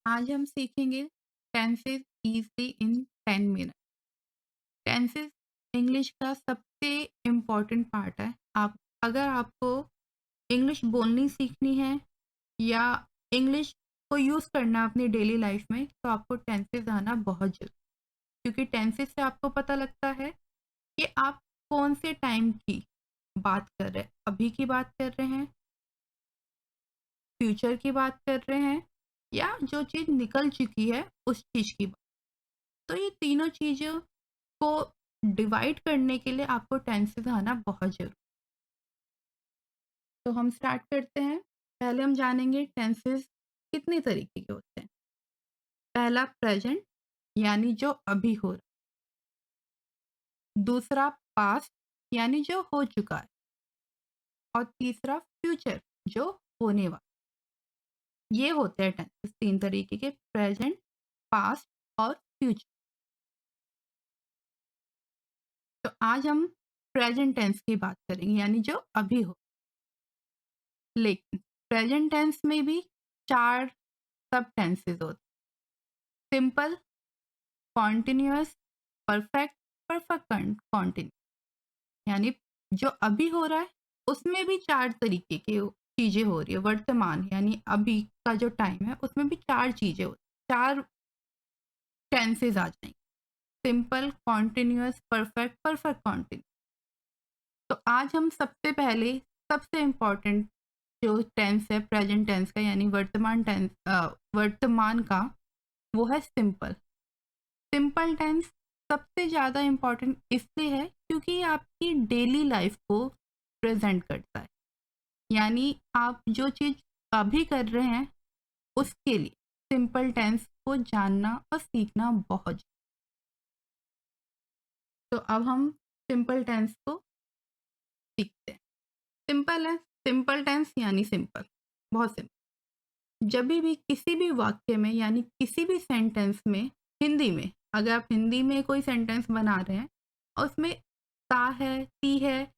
आज हम सीखेंगे टेंसेस इजली इन 10 मिनट। टेंसेस इंग्लिश का सबसे इम्पोर्टेंट पार्ट है। आप अगर आपको इंग्लिश बोलनी सीखनी है या इंग्लिश को यूज़ करना है अपनी डेली लाइफ में, तो आपको टेंसेस आना बहुत जरूरी, क्योंकि टेंसेस से आपको पता लगता है कि आप कौन से टाइम की बात कर रहे हैं। अभी की बात कर रहे हैं, फ्यूचर की बात कर रहे हैं, या जो चीज़ निकल चुकी है उस चीज़ की बात। तो ये तीनों चीज़ों को डिवाइड करने के लिए आपको टेंसेस आना बहुत ज़रूरी। तो हम स्टार्ट करते हैं। पहले हम जानेंगे टेंसेस कितने तरीके के होते हैं। पहला प्रेजेंट, यानी जो अभी हो रहा है। दूसरा पास्ट, यानी जो हो चुका है। और तीसरा फ्यूचर, जो होने वाला। ये होते हैं टेंसेस तीन तरीके के, प्रेजेंट, पास्ट और फ्यूचर। तो आज हम प्रेजेंट टेंस की बात करेंगे, यानी जो अभी हो। लेकिन प्रेजेंट टेंस में भी 4 सब टेंसेस होते हैं। Simple, continuous, perfect, perfect continue. यानी जो अभी हो रहा है उसमें भी 4 तरीके की चीज़ें हो रही है। वर्तमान यानी अभी का जो टाइम है उसमें भी 4 चीज़ें होती हैं, 4 टेंसेस आ जाएँगे। Simple, continuous, perfect, perfect continue. तो आज हम सबसे पहले सबसे इम्पोर्टेंट जो टेंस है प्रेजेंट टेंस का, यानी वर्तमान टेंस, वर्तमान का, वो है सिंपल। सिंपल टेंस सबसे ज़्यादा इम्पोर्टेंट इसलिए है क्योंकि ये आपकी डेली लाइफ को प्रेजेंट करता है। यानी आप जो चीज़ अभी कर रहे हैं उसके लिए सिंपल टेंस को जानना और सीखना बहुत तो अब हम सिंपल टेंस को सीखते हैं। सिंपल है, सिंपल टेंस यानी सिंपल, बहुत सिंपल। जब भी किसी भी वाक्य में यानी किसी भी सेंटेंस में, हिंदी में, अगर आप हिंदी में कोई सेंटेंस बना रहे हैं और उसमें ता है, ती है,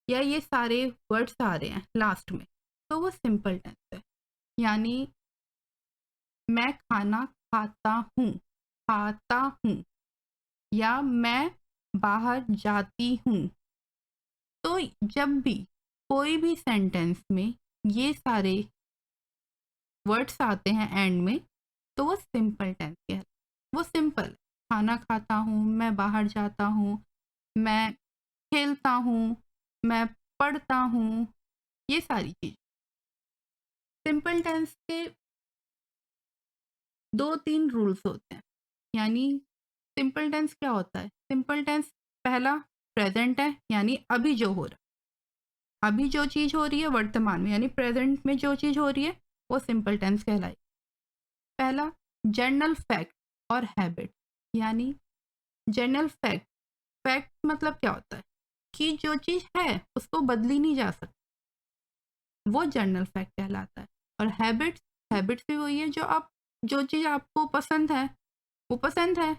या ये सारे वर्ड्स आ रहे हैं लास्ट में, तो वो सिंपल टेंस है। यानी मैं खाना खाता हूँ, खाता हूँ, या मैं बाहर जाती हूँ। तो जब भी कोई भी सेंटेंस में ये सारे वर्ड्स आते हैं एंड में, तो वो सिंपल टेंस है। वो सिंपल है। खाना खाता हूँ, मैं बाहर जाता हूँ, मैं खेलता हूँ, मैं पढ़ता हूँ, ये सारी चीज़। सिंपल टेंस के 2-3 रूल्स होते हैं। यानी सिंपल टेंस क्या होता है? सिंपल टेंस पहला प्रेज़ेंट है, यानी अभी जो हो रहा है। अभी जो चीज़ हो रही है वर्तमान में, यानी प्रेज़ेंट में जो चीज़ हो रही है, वो सिंपल टेंस कहलाएगी। पहला जनरल फैक्ट और हैबिट, यानी जनरल फैक्ट, फैक्ट मतलब क्या होता है कि जो चीज़ है उसको बदली नहीं जा सकती, वो जनरल फैक्ट कहलाता है। और हैबिट्स, हैबिट्स भी वही है, जो आप, जो चीज़ आपको पसंद है वो पसंद है,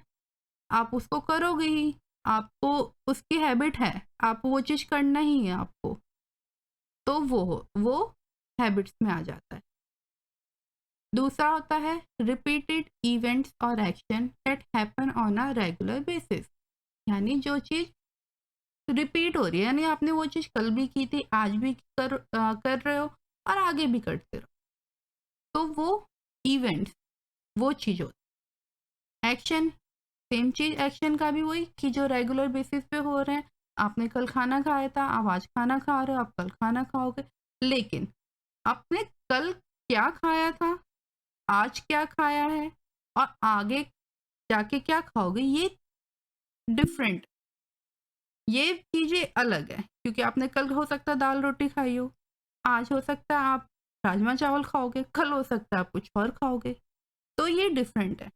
आप उसको करोगे ही, आपको उसकी हैबिट है, आपको वो चीज़ करना ही है आपको, तो वो हैबिट्स में आ जाता है। दूसरा होता है रिपीटेड इवेंट्स और action that happen on a regular basis, यानी जो चीज़ रिपीट हो रही है, यानी आपने वो चीज़ कल भी की थी, आज भी कर रहे हो और आगे भी करते रहो, तो वो इवेंट्स, वो चीज़ होती है। एक्शन, सेम चीज़, एक्शन का भी वही कि जो रेगुलर बेसिस पे हो रहे हैं। आपने कल खाना खाया था, आप आज खाना खा रहे हो, आप कल खाना खाओगे। लेकिन आपने कल क्या खाया था, आज क्या खाया है और आगे जाके क्या खाओगे, ये डिफरेंट, ये चीज़ें अलग है, क्योंकि आपने कल हो सकता है दाल रोटी खाई हो, आज हो सकता है आप राजमा चावल खाओगे, कल हो सकता है आप कुछ और खाओगे, तो ये डिफरेंट है।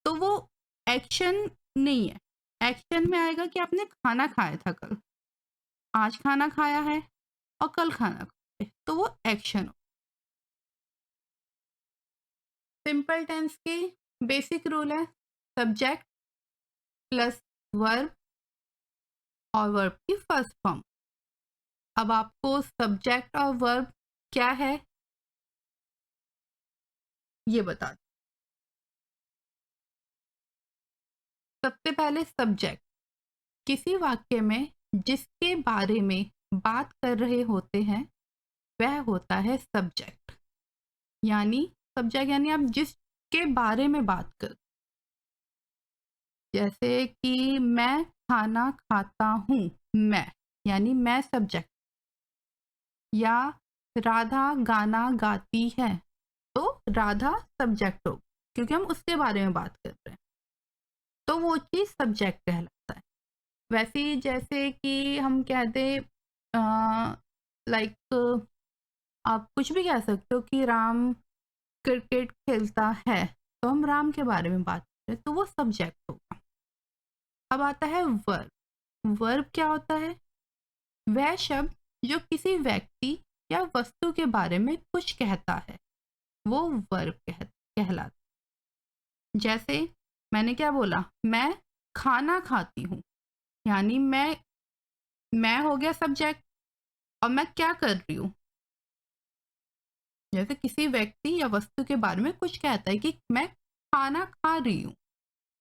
तो वो एक्शन नहीं है। एक्शन में आएगा कि आपने खाना खाया था कल, आज खाना खाया है और कल खाना खाओगे, तो वो एक्शन। सिंपल टेंस के बेसिक रूल है सब्जेक्ट प्लस वर्ब और वर्ब की फर्स्ट फॉर्म। अब आपको सब्जेक्ट और वर्ब क्या है ये बता दूं। सबसे पहले सब्जेक्ट, किसी वाक्य में जिसके बारे में बात कर रहे होते हैं वह होता है सब्जेक्ट। यानी आप जिसके बारे में बात कर, जैसे कि मैं खाना खाता हूँ, मैं यानी मैं सब्जेक्ट, या राधा गाना गाती है तो राधा सब्जेक्ट हो, क्योंकि हम उसके बारे में बात कर रहे हैं, तो वो चीज़ सब्जेक्ट कहलाता है। वैसे ही जैसे कि हम कहते लाइक आप कुछ भी कह सकते हो कि राम क्रिकेट खेलता है, तो हम राम के बारे में बात कर रहे हैं, तो वो सब्जेक्ट होगा। अब आता है वर्ब। वर्ब क्या होता है? वह शब्द जो किसी व्यक्ति या वस्तु के बारे में कुछ कहता है, वो वर्ब कहलाता है। जैसे मैंने क्या बोला, मैं खाना खाती हूँ, यानी मैं हो गया सब्जेक्ट, और मैं क्या कर रही हूँ। जैसे किसी व्यक्ति या वस्तु के बारे में कुछ कहता है कि मैं खाना खा रही हूँ,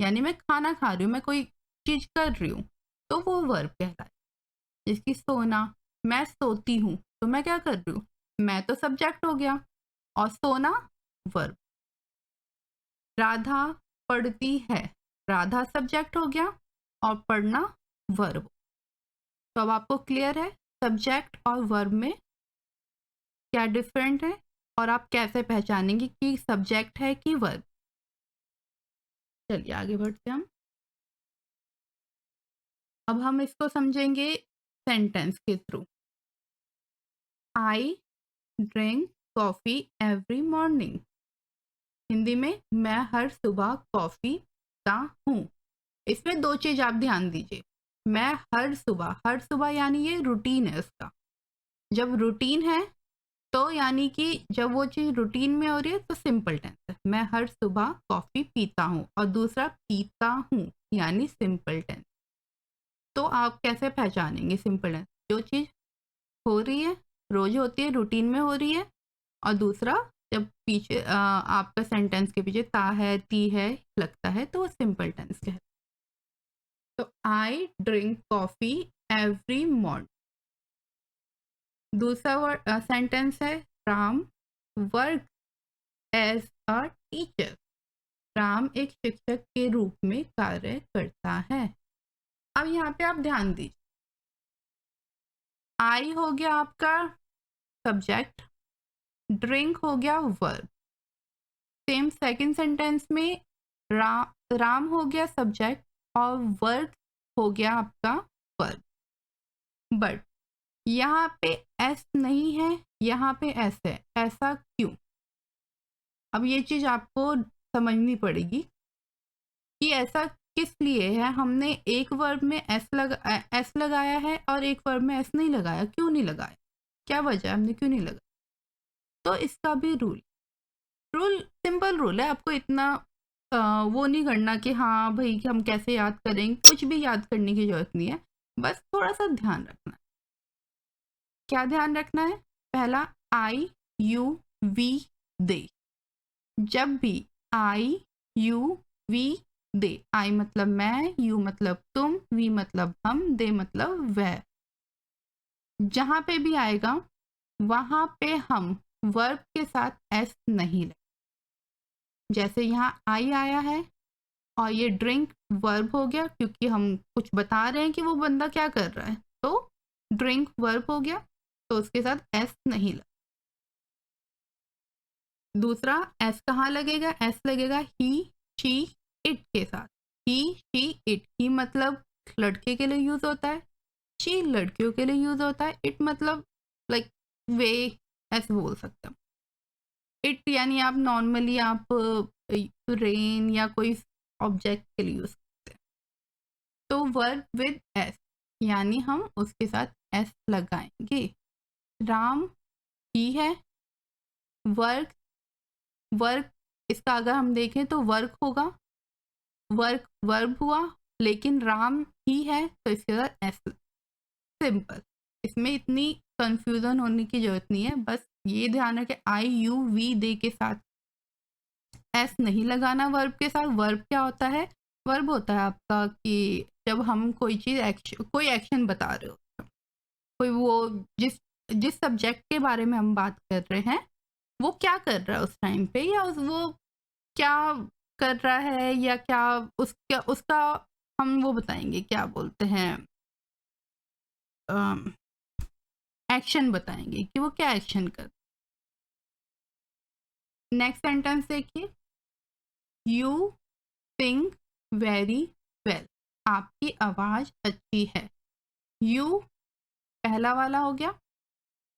यानी मैं खाना खा रही हूँ, मैं कोई चीज कर रही हूँ, तो वो वर्ब कहलाता है। जिसकी सोना, मैं सोती हूँ, तो मैं क्या कर रही हूँ, मैं तो सब्जेक्ट हो गया, और सोना वर्ब। राधा पढ़ती है, राधा सब्जेक्ट हो गया और पढ़ना वर्ब। तो अब आपको क्लियर है सब्जेक्ट और वर्ब में क्या डिफरेंट है, और आप कैसे पहचानेंगे कि सब्जेक्ट है कि वर्ब। चलिए आगे बढ़ते हैं हम। अब हम इसको समझेंगे सेंटेंस के थ्रू। आई drink coffee every morning. Hindi में मैं हर सुबह कॉफी पीता हूँ। इसमें दो चीज आप ध्यान दीजिए। मैं हर सुबह यानी ये रूटीन है उसका। जब रूटीन है तो यानी कि जब वो चीज रूटीन में हो रही है तो सिंपल टेंस है, मैं हर सुबह कॉफी पीता हूँ। और दूसरा पीता हूँ यानी सिंपल टेंस। तो आप कैसे पहचानेंगे सिंपल टेंस? जो चीज हो रही है, रोज होती है, रूटीन में हो रही है, और दूसरा जब पीछे आपका सेंटेंस के पीछे ता है, ती है लगता है, तो वो सिंपल टेंस है। तो I drink coffee every morning. दूसरा वर्ड सेंटेंस है Ram work as a teacher. Ram एक शिक्षक के रूप में कार्य करता है। अब यहाँ पे आप ध्यान दीजिए, आई हो गया आपका सब्जेक्ट, ड्रिंक हो गया वर्ब। सेम सेकंड सेंटेंस में राम हो गया सब्जेक्ट और वर्क हो गया आपका वर्ब। बट यहाँ पे एस नहीं है, यहाँ पे एस है। ऐसा क्यों? अब ये चीज आपको समझनी पड़ेगी कि ऐसा किस लिए है। हमने एक वर्ब में एस लगाया है और एक वर्ब में एस नहीं लगाया। क्यों नहीं लगाया? क्या वजह है हमने क्यों नहीं लगाया? तो इसका भी रूल सिंपल रूल है। आपको इतना वो नहीं करना कि हाँ भाई कि हम कैसे याद करेंगे, कुछ भी याद करने की जरूरत नहीं है। बस थोड़ा सा ध्यान रखना है। क्या ध्यान रखना है? पहला आई यू वी दे। जब भी आई यू वी दे, आई मतलब मैं, यू मतलब तुम, वी मतलब हम, दे मतलब वह, जहां पे भी आएगा वहां पे हम वर्ब के साथ एस नहीं लगे। जैसे यहाँ आई आया है और ये ड्रिंक वर्ब हो गया, क्योंकि हम कुछ बता रहे हैं कि वो बंदा क्या कर रहा है, तो ड्रिंक वर्ब हो गया, तो उसके साथ एस नहीं लगा। दूसरा एस कहाँ लगेगा? एस लगेगा ही शी इट के साथ। ही शी इट। ही मतलब लड़के के लिए यूज होता है, शी लड़कियों के लिए यूज होता है, इट मतलब लाइक वे ऐसे बोल सकते हो। इट यानी आप नॉर्मली आप रेन या कोई ऑब्जेक्ट के लिए यूज करते हैं। तो वर्ब विद एस यानी हम उसके साथ एस लगाएंगे। राम ही है, वर्क वर्क इसका अगर हम देखें तो वर्क होगा, वर्क वर्ब हुआ, लेकिन राम ही है तो इसके साथ एस। सिंपल। इसमें इतनी कंफ्यूजन होने की जरूरत नहीं है। बस ये ध्यान रखें आई यू वी दे के साथ एस नहीं लगाना वर्ब के साथ। वर्ब क्या होता है? वर्ब होता है आपका कि जब हम कोई एक्शन बता रहे हो, कोई वो जिस जिस सब्जेक्ट के बारे में हम बात कर रहे हैं, वो क्या कर रहा है उस टाइम पे, या वो क्या कर रहा है, या क्या उसका उसका हम वो बताएँगे, क्या बोलते हैं, एक्शन बताएँगे कि वो क्या एक्शन कर। नेक्स्ट सेंटेंस देखिए, यू सिंग वेरी वेल। आपकी आवाज़ अच्छी है। यू पहला वाला हो गया,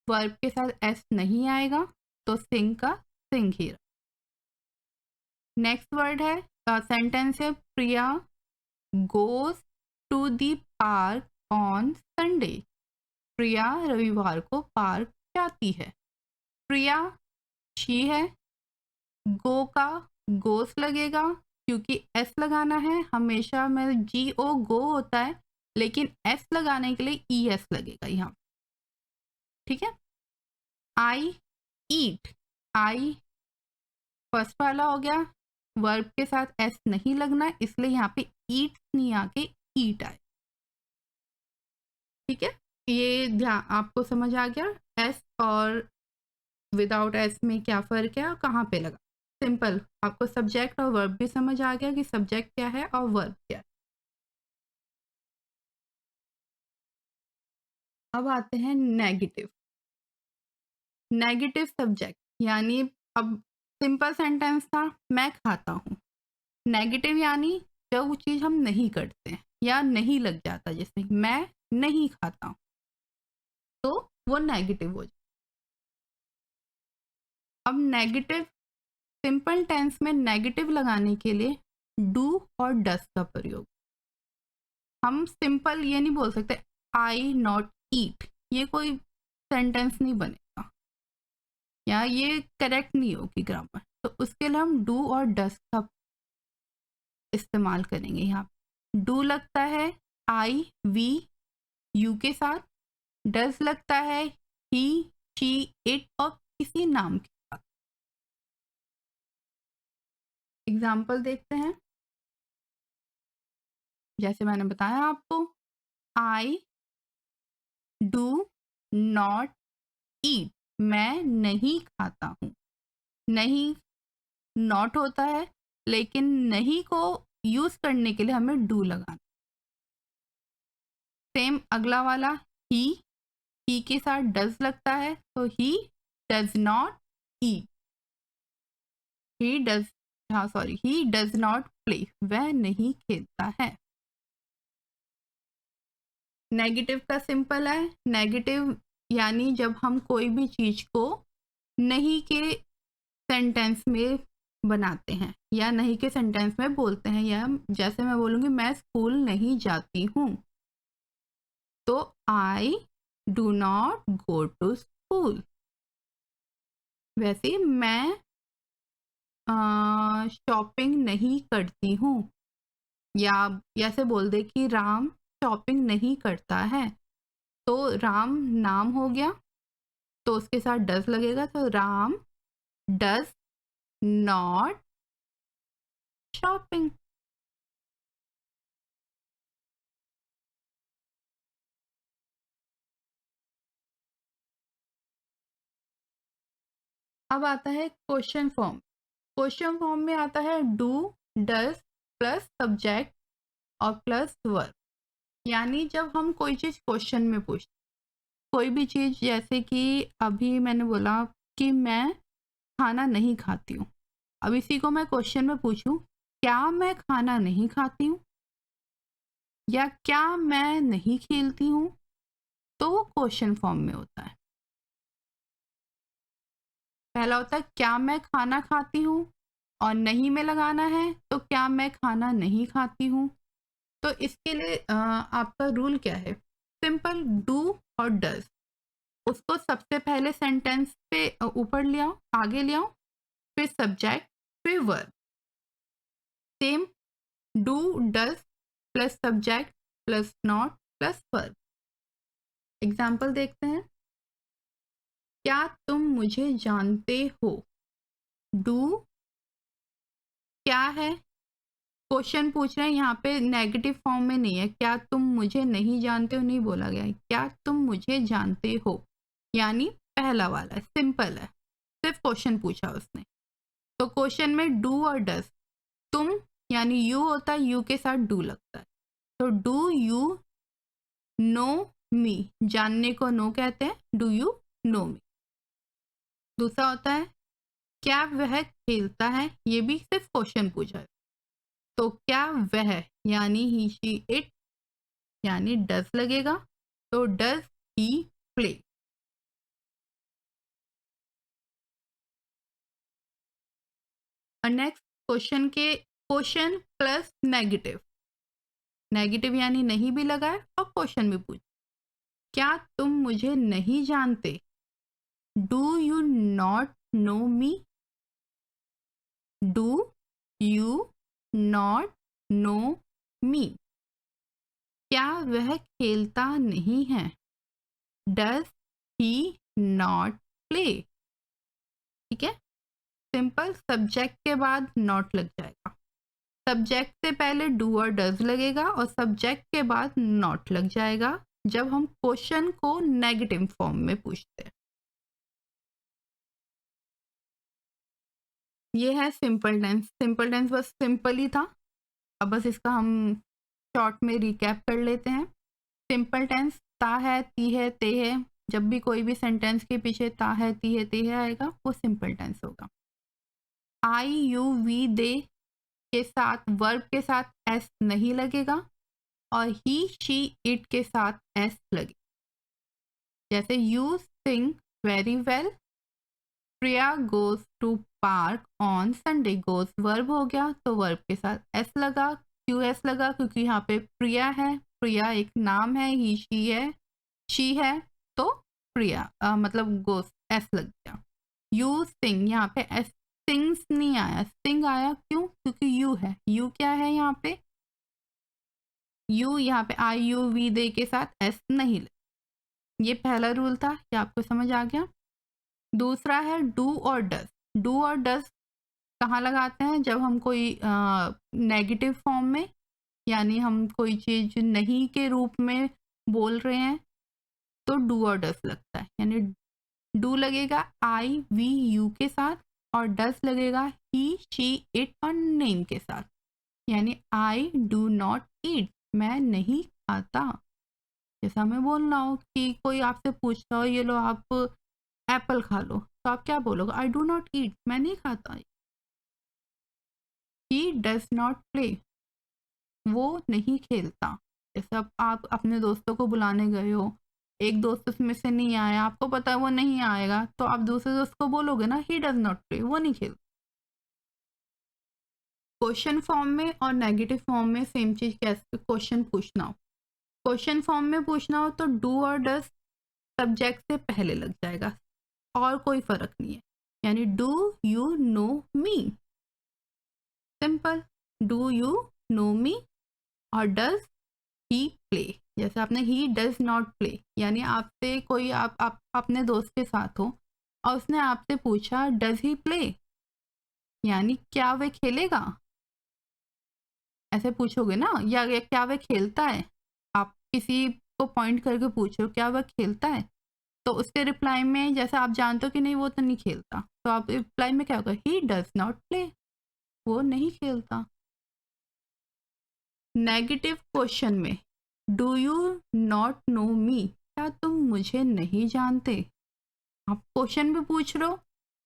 वर्ब के साथ एस नहीं आएगा, तो सिंग का सिंग ही। नेक्स्ट वर्ड है, सेंटेंस है, Priya goes to the park on Sunday. Priya रविवार को पार्क जाती है। प्रिया शी है, गो का गोस लगेगा, क्योंकि एस लगाना है हमेशा में, जी ओ गो होता है, लेकिन एस लगाने के लिए ई एस लगेगा यहाँ। ठीक है। आई ईट, आई फर्स्ट वाला हो गया, वर्ब के साथ एस नहीं लगना, इसलिए यहाँ पे ईट नहीं आके ईट आए। ठीक है, ये ध्यान आपको समझ आ गया एस और विदाउट एस में क्या फ़र्क है और कहाँ पे लगा। सिंपल, आपको सब्जेक्ट और वर्ब भी समझ आ गया कि सब्जेक्ट क्या है और वर्ब क्या है। अब आते हैं नेगेटिव। नेगेटिव सब्जेक्ट यानी, अब सिंपल सेंटेंस था, मैं खाता हूँ। नेगेटिव यानी जो वो चीज़ हम नहीं करते हैं या नहीं लग जाता, जैसे मैं नहीं खाता हूँ, तो वो नेगेटिव हो जाए। अब नेगेटिव सिंपल टेंस में नेगेटिव लगाने के लिए डू और डस का प्रयोग। हम सिंपल ये नहीं बोल सकते आई नॉट ईट, ये कोई सेंटेंस नहीं बनेगा या ये करेक्ट नहीं होगी ग्रामर, तो उसके लिए हम डू और डस का इस्तेमाल करेंगे। यहाँ डू लगता है आई वी यू के साथ, डस लगता है ही शी इट और किसी नाम के साथ। एग्जाम्पल देखते हैं, जैसे मैंने बताया आपको, आई डू नॉट ईट, मैं नहीं खाता हूँ। नहीं नॉट होता है, लेकिन नहीं को यूज करने के लिए हमें डू लगाना। सेम अगला वाला ही के साथ डज लगता है, तो he does not eat, he does, हाँ sorry, he does not play, वह नहीं खेलता है। नेगेटिव का सिंपल है, नेगेटिव यानी जब हम कोई भी चीज को नहीं के सेंटेंस में बनाते हैं या नहीं के सेंटेंस में बोलते हैं, या जैसे मैं बोलूँगी मैं स्कूल नहीं जाती हूँ, तो I do not go to school. वैसे मैं शॉपिंग नहीं करती हूँ, या ऐसे बोल दे कि राम शॉपिंग नहीं करता है, तो राम नाम हो गया, तो उसके साथ डज लगेगा, तो राम डज नॉट शॉपिंग। अब आता है क्वेश्चन फॉर्म। क्वेश्चन फॉर्म में आता है डू डज प्लस सब्जेक्ट और प्लस वर्ब। यानी जब हम कोई चीज़ क्वेश्चन में पूछते, कोई भी चीज़, जैसे कि अभी मैंने बोला कि मैं खाना नहीं खाती हूँ, अब इसी को मैं क्वेश्चन में पूछूं, क्या मैं खाना नहीं खाती हूँ या क्या मैं नहीं खेलती हूँ, तो वो क्वेश्चन फॉर्म में होता है। पहला होता है क्या मैं खाना खाती हूँ, और नहीं में लगाना है, तो क्या मैं खाना नहीं खाती हूँ। तो इसके लिए आपका रूल क्या है, सिंपल डू और डज, उसको सबसे पहले सेंटेंस पे ऊपर ले आओ, आगे ले आओ, फिर सब्जेक्ट, फिर verb. Same do does plus subject plus not plus verb. Example देखते हैं, क्या तुम मुझे जानते हो। डू क्या है, क्वेश्चन पूछ रहे हैं, यहाँ पे नेगेटिव फॉर्म में नहीं है, क्या तुम मुझे नहीं जानते हो नहीं बोला गया है, क्या तुम मुझे जानते हो, यानी पहला वाला है, सिंपल है, सिर्फ क्वेश्चन पूछा उसने। तो क्वेश्चन में डू और डज, तुम यानी यू होता है, यू के साथ डू लगता है, तो डू यू नो मी, जानने को नो कहते हैं, डू यू नो मी। दूसरा होता है क्या वह खेलता है, ये भी सिर्फ क्वेश्चन पूछा है, तो क्या वह यानी ही शी इट यानी डज लगेगा, तो डज ही प्ले। और नेक्स्ट क्वेश्चन के क्वेश्चन प्लस नेगेटिव, नेगेटिव यानी नहीं भी लगा है और क्वेश्चन भी पूछ, क्या तुम मुझे नहीं जानते, do you not know me, do you not know me. क्या वह खेलता नहीं है, डज ही नॉट प्ले। ठीक है, सिंपल, सब्जेक्ट के बाद नॉट लग जाएगा, सब्जेक्ट से पहले डू और डज लगेगा और सब्जेक्ट के बाद नॉट लग जाएगा जब हम क्वेश्चन को नेगेटिव फॉर्म में पूछते हैं। ये है सिंपल टेंस, सिंपल टेंस बस सिंपल ही था, अब बस इसका हम शॉर्ट में रिकैप कर लेते हैं। सिंपल टेंस ता है, ती है, ते है, जब भी कोई भी सेंटेंस के पीछे ता है, ती है, ते है आएगा वो सिंपल टेंस होगा। आई यू वी दे के साथ वर्ब के साथ एस नहीं लगेगा और ही शी इट के साथ एस लगे, जैसे you sing very well, Priya goes to park on Sunday, goes verb हो गया तो वर्ब के साथ एस लगा, क्यों एस लगा, क्योंकि यहाँ पे प्रिया है, प्रिया एक नाम है, ही शी है तो प्रिया मतलब गोज एस लग गया। यू सिंग, यहाँ पे एस सिंग्स नहीं आया, सिंग आया, क्यों, क्योंकि यू है, यू क्या है यहाँ पे, यू, यहाँ पे आई यू वी दे के साथ एस नहीं लगे। ये पहला रूल था, ये आपको समझ आ गया। दूसरा है डू और डज, डू और डज कहाँ लगाते हैं, जब हम कोई नेगेटिव फॉर्म में यानी हम कोई चीज़ नहीं के रूप में बोल रहे हैं तो डू और डज लगता है, यानी डू लगेगा आई वी यू के साथ और डज लगेगा ही शी इट और नेम के साथ, यानी आई डू नॉट ईट, मैं नहीं खाता। जैसा मैं बोल रहा हूँ कि कोई आपसे पूछ रहा हो ये लो आप एप्पल खा लो, तो आप क्या बोलोगे, आई डू नॉट ईट, मैं नहीं खाता। ही डज नॉट प्ले, वो नहीं खेलता। जैसे अब आप अपने दोस्तों को बुलाने गए हो, एक दोस्त उसमें से नहीं आया, आपको पता है वो नहीं आएगा, तो आप दूसरे दोस्त को बोलोगे ना ही डज नॉट प्ले, वो नहीं खेलता। क्वेश्चन फॉर्म में और नेगेटिव फॉर्म में सेम चीज, कैसे क्वेश्चन पूछना हो, क्वेश्चन फॉर्म में पूछना हो तो डू और डज सब्जेक्ट से पहले लग जाएगा और कोई फर्क नहीं है, यानी do you know me, simple, do you know me और डज ही प्ले। जैसे आपने ही डज नॉट प्ले, यानी आपसे कोई आप अपने दोस्त के साथ हो और उसने आपसे पूछा डज ही प्ले, यानी क्या वह खेलेगा, ऐसे पूछोगे ना, या क्या वह खेलता है, आप किसी को पॉइंट करके पूछो क्या वह खेलता है, तो उसके रिप्लाई में जैसे आप जानते हो कि नहीं वो तो नहीं खेलता, तो आप रिप्लाई में क्या होगा, ही डज नॉट प्ले, वो नहीं खेलता। नेगेटिव क्वेश्चन में do you not know me, क्या तुम मुझे नहीं जानते, आप क्वेश्चन भी पूछ रहे हो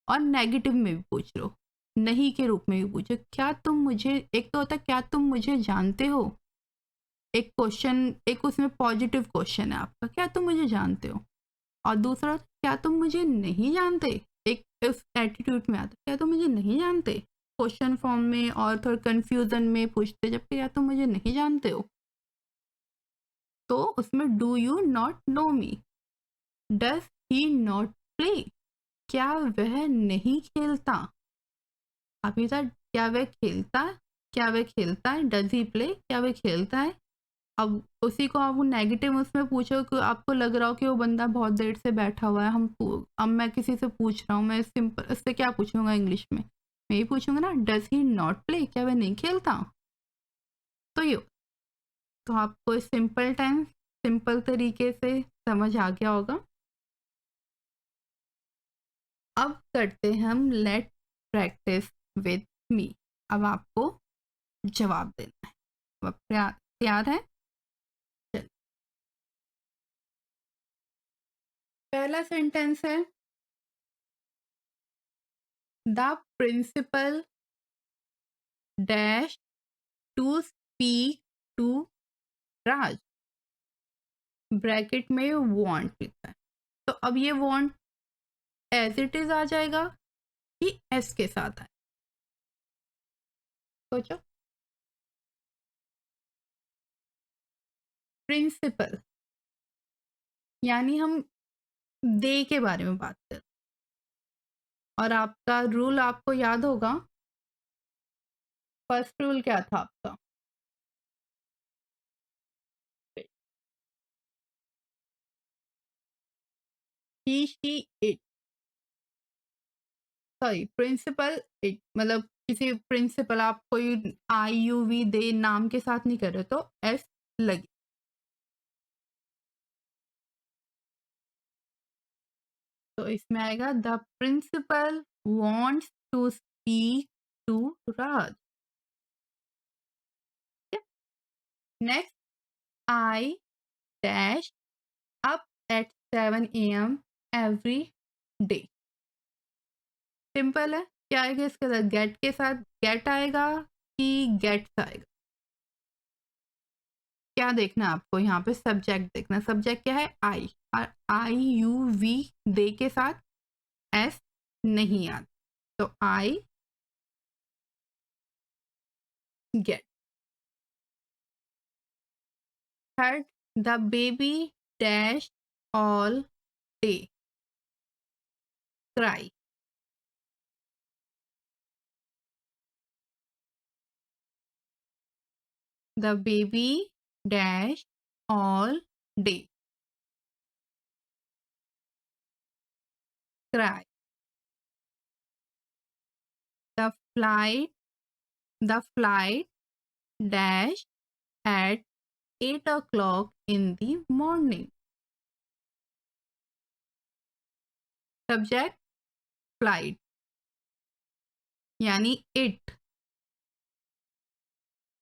और नेगेटिव में भी पूछ रहे हो, नहीं के रूप में भी पूछो, क्या तुम मुझे, एक तो होता है क्या तुम मुझे जानते हो, एक क्वेश्चन, एक उसमें पॉजिटिव क्वेश्चन है आपका, क्या तुम मुझे जानते हो, और दूसरा क्या तुम मुझे नहीं जानते, एक उस एटीट्यूड में आता क्या तुम मुझे नहीं जानते, क्वेश्चन फॉर्म में और थोड़ा कंफ्यूजन में पूछते, जबकि क्या तुम मुझे नहीं जानते हो, तो उसमें do you not know me, does he not play, क्या वह नहीं खेलता, अभी तक क्या वह खेलता, क्या वह खेलता है, डज ही प्ले, क्या वह खेलता है। अब उसी को आप नेगेटिव उसमें पूछो कि आपको लग रहा हो कि वो बंदा बहुत देर से बैठा हुआ है, अब मैं किसी से पूछ रहा हूँ, मैं सिंपल इससे क्या पूछूंगा इंग्लिश में, मैं यही पूछूंगा ना डज ही नॉट प्ले, क्या वह नहीं खेलता, तो ये, तो आपको सिंपल टेंस सिंपल तरीके से समझ आ गया होगा। अब करते हैं हम लेट प्रैक्टिस विद मी। अब आपको जवाब देना है। अब तैयार है? चल, पहला सेंटेंस है, the principal dash to speak to Raj. Bracket में वांट लिखा है, तो अब ये वांट एज इट इज आ जाएगा कि एस के साथ आए? सोचो। प्रिंसिपल यानी हम दे के बारे में बात कर, और आपका रूल आपको याद होगा। फर्स्ट रूल क्या था आपका? He she it, sorry principle it, मतलब किसी प्रिंसिपल आप कोई आई यू वी दे नाम के साथ नहीं कर रहे तो एस लगे। तो इसमें आएगा the principal wants to speak to Raj. Next, I dash up at 7 a.m. every day। Simple है, क्या आएगा इसके साथ? गेट के साथ गेट आएगा कि गेट्स आएगा? क्या देखना है आपको? यहाँ पे सब्जेक्ट देखना। सब्जेक्ट क्या है? आई, और आई यू वी दे के साथ एस नहीं आता, तो I get. Third, the baby dash all day cry. The baby dash all day cry. The flight dash at 8 o'clock in the morning। Subject flight यानी it,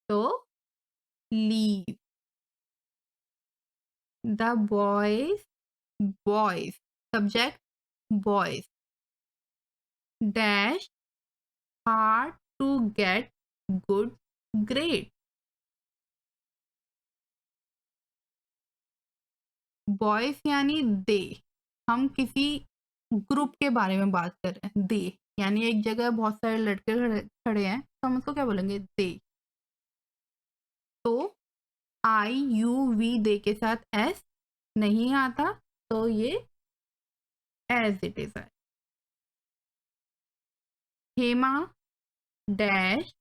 तो leave। The boys subject boys dash hard to get good grade। Boys यानी दे, हम किसी group के बारे में बात कर रहे हैं। दे यानी एक जगह बहुत सारे लड़के खड़े हैं, तो हम उसको क्या बोलेंगे? दे। तो आई यू वी दे के साथ एस नहीं आता, तो ये एज इट इज है। Hema dash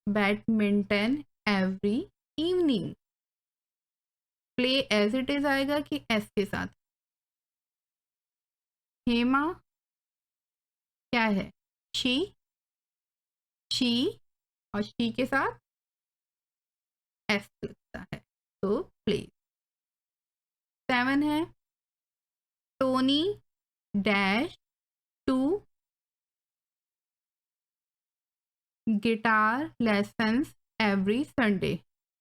badminton every evening. Play as it is आएगा कि एस के साथ? हेमा क्या है? शी और शी के साथ एस लगता है, तो प्ले। 7 है, Tony dash to guitar lessons every Sunday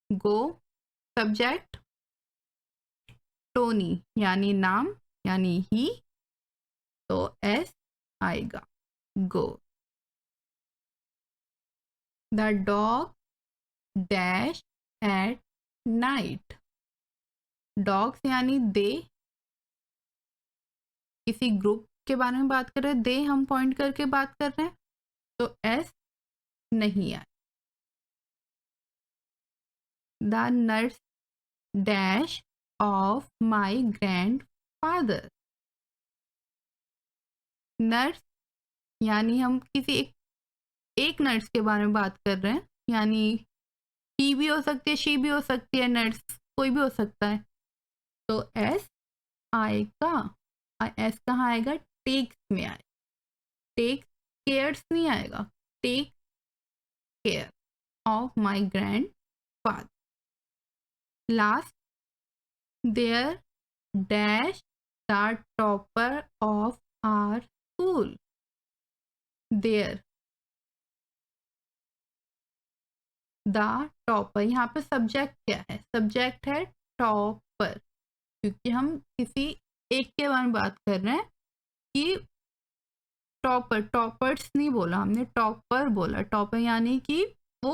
go. Subject Tony यानी नाम यानी ही, तो एस आएगा, go. The dog dash at night. Dogs यानी दे, किसी ग्रुप के बारे में बात कर रहे हैं, दे हम पॉइंट करके बात कर रहे हैं, तो एस नहीं आए। The nurse dash of my grand father. Nurse यानी हम किसी एक नर्स के बारे में बात कर रहे हैं, यानी ही भी हो सकती है, शी भी हो सकती है, नर्स कोई भी हो सकता है, तो एस आएगा। एस कहाँ आएगा? टेक्स में आएगा। टेक केयर्स नहीं आएगा, take care of my grandfather. Last, there dash the topper of our school. There the topper, यहाँ पे सब्जेक्ट क्या है? सब्जेक्ट है टॉपर, क्योंकि हम किसी एक के बारे में बात कर रहे हैं कि टॉपर, टॉपर्स नहीं बोला हमने, टॉपर बोला। टॉपर यानी कि वो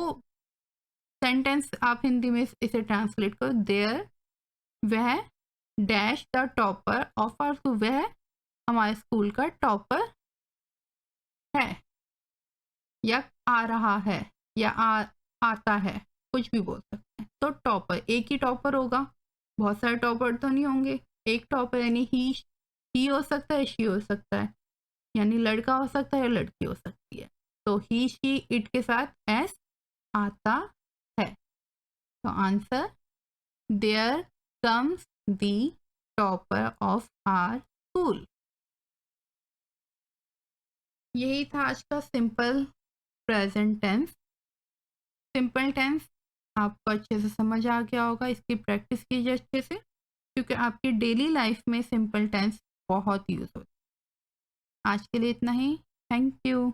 सेंटेंस आप हिंदी में इसे ट्रांसलेट करो, देयर वह dash the topper of our school, वह हमारे स्कूल का टॉपर है, या आ रहा है, या आता है, कुछ भी बोल सकते हैं। तो टॉपर, एक ही टॉपर होगा, बहुत सारे टॉपर तो नहीं होंगे। एक टॉपर यानी ही हो सकता है, शी हो सकता है, यानी लड़का हो सकता है या लड़की हो सकती है। तो ही शी इट के साथ एस आता है। तो answer, there comes the topper of our school. यही था आज का simple present tense. Simple tense आपको अच्छे से समझ आ गया होगा, इसकी प्रैक्टिस कीजिए अच्छे से, क्योंकि आपकी डेली लाइफ में सिंपल टेंस बहुत यूज़ होता है। आज के लिए इतना ही। Thank you.